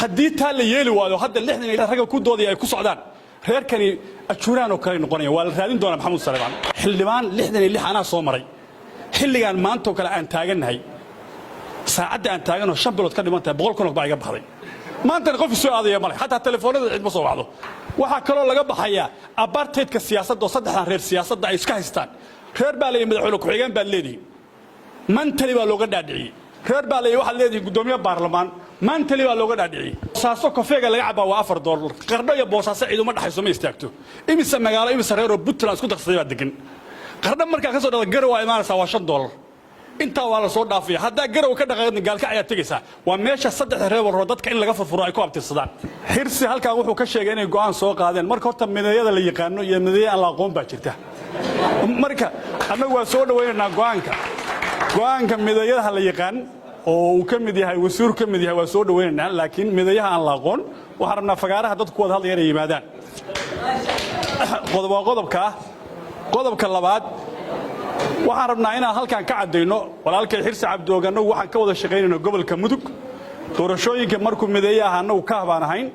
haddii taa la yeeli waayo hadda 60 rag ku doodaya ay ku socdaan reerkani ajuuraan oo kale noqonaya waa la raadin doona maxamuud salebaan xildhibaan 66 anaa soo maray xilligan maanta oo kale aan taaganahay saacadda aan taagano 5 bilood ka dhimantahay 100 kun baa iga baxday maanta qof soo aadaya malay hatta telefoonada cid ma soo wacdo waxa kale oo laga baxaya apartheidka siyaasadda oo saddexdan reer siyaasadda ay iska haystaan reer baa leeyahay madaxweyne ku xigeen baa leeyahay mantali baa looga dhaadhiciyay reer baa leeyahay waxa leeyahay gudoomiye baarlamaan mantali baa looga dhaadhiciyay saaso kafeega laga cabaa waa $4 qardho iyo boosaaso cid uma dhaxayso ma istaagto imisa magaalo imisa reer oo Puntland isku darsaday baa degan qardho marka ka soo dhada garow ay imaanaysaa waa $5 inta waa la soo dhaafay hadda garow ka dhaqaaqay gaalka ayaa tagaysa waa meesha saddex reer oo dadka in laga furfuro ay ku abtirsadaan xirsi halka wuxuu ka sheegay inay go'aan soo qaadeen marka horta midayada la yaqaano iyo midayada aan la aqoon baa jirta marka anagu waa soo dhaweynaa go'aanka midayada la yaqaan oo uu ka mid yahay wasiir ka mid yahay waa soo dhaweynaa laakiin midayaha aan la aqoon waxa rabnaa fagaaraha dadku wada hadlayaan ay yimaadaan qodobka labaad waxaan rabnaa inaan halkan ka cadeyno walaalkay xirsi cabdoogan waxaan ka wada shaqeynayno gobolka mudug doorashooyinka markuu mideeyaha anagu ka habaanahayn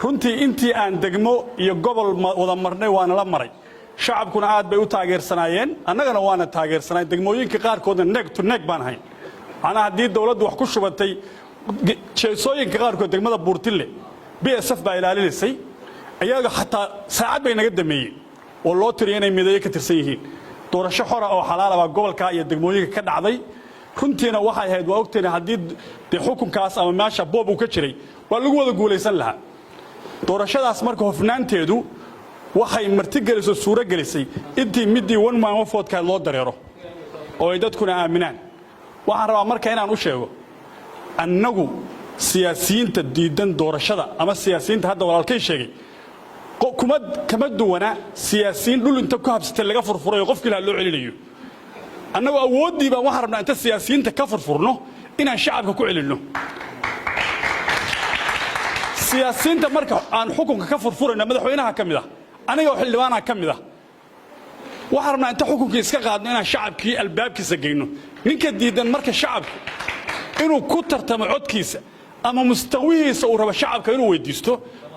runtii intii aan degmo iyo gobol wada marnay waana la maray shacabkuna aad bay u taageersanaayeen annagana waana taageersanay degmooyinka qaarkoodna neeg to neeg baan ahayn ana haddii dawladdu wax ku shubatay jeesooyinka qaarkood degmada buurtille BSF baa ilaalinaysay ayaga xataa saacad bay naga dameeyeen oo loo tiriyay inay mideeyo ka tirsan yihiin doorasho xor ah oo xalaal ah gobolka iyo degmooyinka ka dhacday runtiina waxay ahayd waa ogteen haddii xukunkaas ama meesha boob uu ka jiray waa lagu wada guulaysan lahaa doorashadaas marka hofnaanteedu waxay martigeliso suura gelisay intii midii one man vote-ka loo dareero oo ay dadkuna aaminaan waxaan rabaa marka inaan u sheego annagu siyaasiyiinta diidan doorashada ama siyaasiyiinta hadda walaalkay sheegay kama duwana siyaasiyiin dhul inta ku habsatay laga furfuray qofkii la loo celinayo annagu awoodii baan waxaan rabnaa inta siyaasiyiinta ka furfurno inaan shacabka ku celinno siyaasiyiinta marka aan xukunka ka furfurayna madaxweynaha kamid ah aniga xildhibaanaha kamid ah waxaan rabnaa inta xukunkii iska qaadno inaan shacabkii albaabkiisa geyno ninka diidan marka shacabku inuu ku tartamo codkiisa ama mustawihiisa uu rabo shacabka inuu weydiisto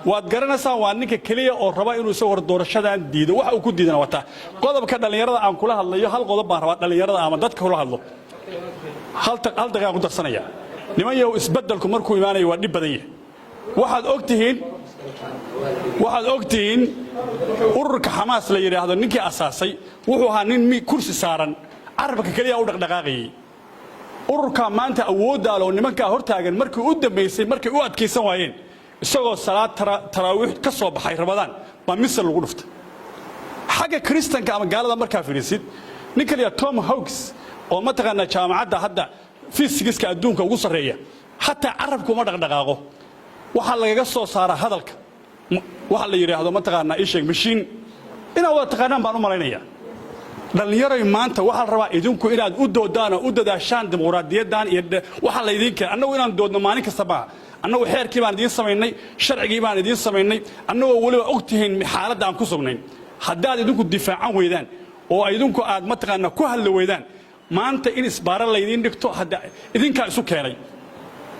waad garanaysaa waa ninka kaliya oo raba inuu soo war doorashadan diido waxa uu ku diidana wata qodobka dhalinyarada aan kula hadlayo hal qodob baan rabaa dhalinyarada ama dadka kula hadlo hal daqiiqo ku darsanaya nimanyo isbeddelku markuu imaanayo waa dhib badan yahay waxaad ogtihiin ururka Xamaas la yiraahdo ninkii asaasay wuxuu ahaa nin kursi saaran carabka kaliya u dhaqdhaqaaqayay ururka maanta awoodda loo nimanka hortaagan markii u dambeysay markii u adkeysan waayeen isagoo salaad taraawiix ka soo baxay Ramadaan ba misal lagu dhuftay xaga kristanka ama gaalada markaa fiirisid ninka liya Tom Hawks oo mataqaana jaamacadda hadda physics-ka adduunka ugu sareeya hatta carabku ma dhaqdhaqaaqo waxa laga soo saaraa hadalka waxa la yiraahdo mataqaana isheeg machine ina wada taqaanaan baan u malaynayaa dhalinyaro maanta waxa la rabaa idinku inaad u doodaan u dadaashaan dimuqraadiyadan iyo waxa la idinka annagu inaan doodno maalin kasta baa annagu xeerkii baan idin sameynay sharcigii baan idin sameynay annagu waliba ogtihiin xaaladda aan ku sugnayn haddaad idinku difaacan weydaan oo idinku aad mataqaana ku hadla weydaan maanta in isbaara la idin dhigto hadda idinka isu keenay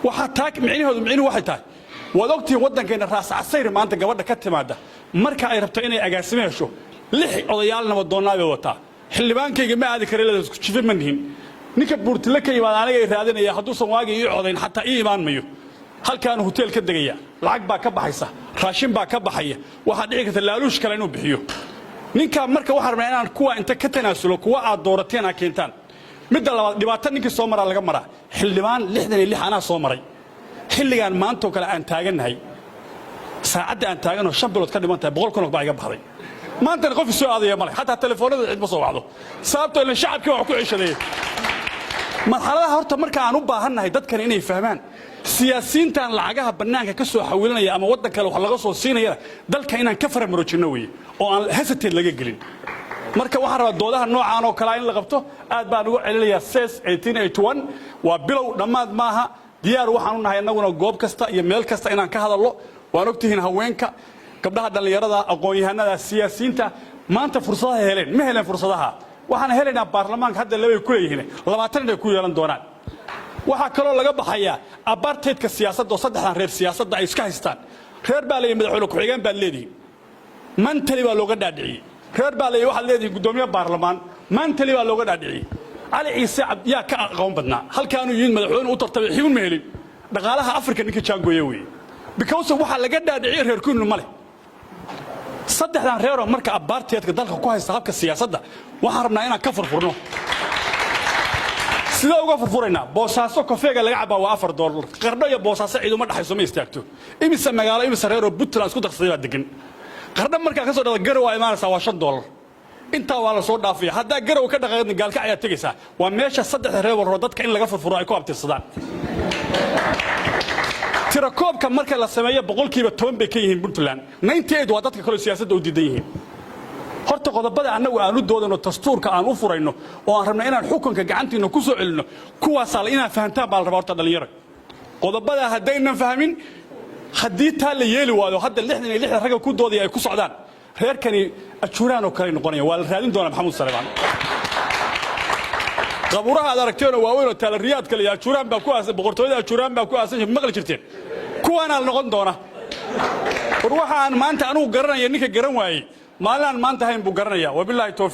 waxa taag micnihiisu waxay tahay waad ogtihiin waddankeena raas casayr maanta gabadha ka timaada marka ay rabto inay agaasimo hesho 6 odayaalna wadoonaabay wataa xildhibaankayga ma aadi kare leedahay jife manhin ninka buurtile ka yimaad aniga ay raadinaya hadduu san waagi ii codayn xataa ii imaan mayo halkaan hotel ka degaya lacag baa ka baxaysa raashin baa ka baxaya waxa dhici karta laaluush kale inuu bixiyo ninka marka waxa rabnaa inaan kuwa inta ka tanaasulo kuwa aad doorateen aan keentaan mid labaad dhibaato ninkii soo maraa laga maraa xildhibaan 66 anaa soo maray xilligan maanta oo kale aan taaganahay saacadda aan taagano 5 bilood ka dhimantahay 100 kun baa iga baxday maanta qof soo aadaya malay hatta telefoonada cid ma soo wacdo sababtoo in shacabka wax ku ceshaday marxaladaha horta marka aan u baahannahay dadkan inay fahmaan siyaasiyiintan lacagaha banaanka ka soo xawilanaya ama waddan kale wax laga soo siinaya dalka inaan ka faramarojino weey oo aan hesitate laga gelin marka waxaan rabaa doodaha noocaan oo kale in la qabto aad baan ugu celinayaa SES 1881 waa bilow dhamaad maaha diyaar waxaan u nahay annaguna goob kasta iyo meel kasta inaan ka hadalno waan ogtihiin haweenka gabdhaha dhalinyarada aqoon-yahanada siyaasiyiinta maanta fursadaha heleen ma heleen fursadaha waxaan helaynaa baarlamaanka hadda labay ku leeyihiin 20 ay ku yeelan doonaan waxaa kaloo laga baxayaa apartheidka siyaasadda oo saddexdan reer siyaasadda ay iska haystaan reer baa leeyahay madaxweyne ku-xigeen baad leedihiin mantali baa looga dhaadhiciyey reer baa leeyahay waxaad leedihiin guddoomiye baarlamaan mantali baa looga dhaadhiciyey cali ciise yaa ka aqoon badnaa halkaanuu yimid madaxweyne u tartamay xibin ma helin dhaqaalaha afrika ninka jaangooye weeye because waxaa laga dhaadhiciyey reer kunnu ma leh saddexdan reeroo marka apartheidka dalka ku haysta habka siyaasadda waxaan rabnaa inaan ka furfurno sida uga furfuraynaa boosaaso kafeega laga cabaa waa $4 qardho iyo boosaaso ciiduma dhaxayso ma istaagto imisa magaalo imisa reeroo Puntland isku darsaday baa degan qardho markaa ka soo dhada garow ay imaanaysaa waa $5 intaa waa la soo dhaafaya haddaa garow ka dhaqaaqin gaalka ayaa tegaysaa waa meesha saddex reer warro dadka in laga furfuro ay ku abtirsadaan tirakoobka marka la sameeyo boqolkiiba 10 bay ka yihiin Puntland 98 waa dadka kale siyaasadda u diidan yihiin horta qodobada annagu aanu doodano dastuurka aan u furayno oo aan rabno inaan xukunka gacantiina ku soo celino kuwaas la inaan fahantaan baa la rabaa horta dhalinyaro qodobada haddaynan fahmin haddii taa la yeeli waayo hadda 66 rag ku doodaya ay ku socdaan reerkani ajuuraan oo kale noqonaya waa la raadin doonaa maxamuud Saleebaan qaburaha aad aragteen waa weyn oo talariyaad kale ajuuraan baa ku aasan boqortooyada ajuuraan baa ku aasan maqli jirteen kuwaana noqon doona waxaan maanta anigu garanaya ninka garan waayay maalan maanta hayn buu garanaya wabillahi tawfiiq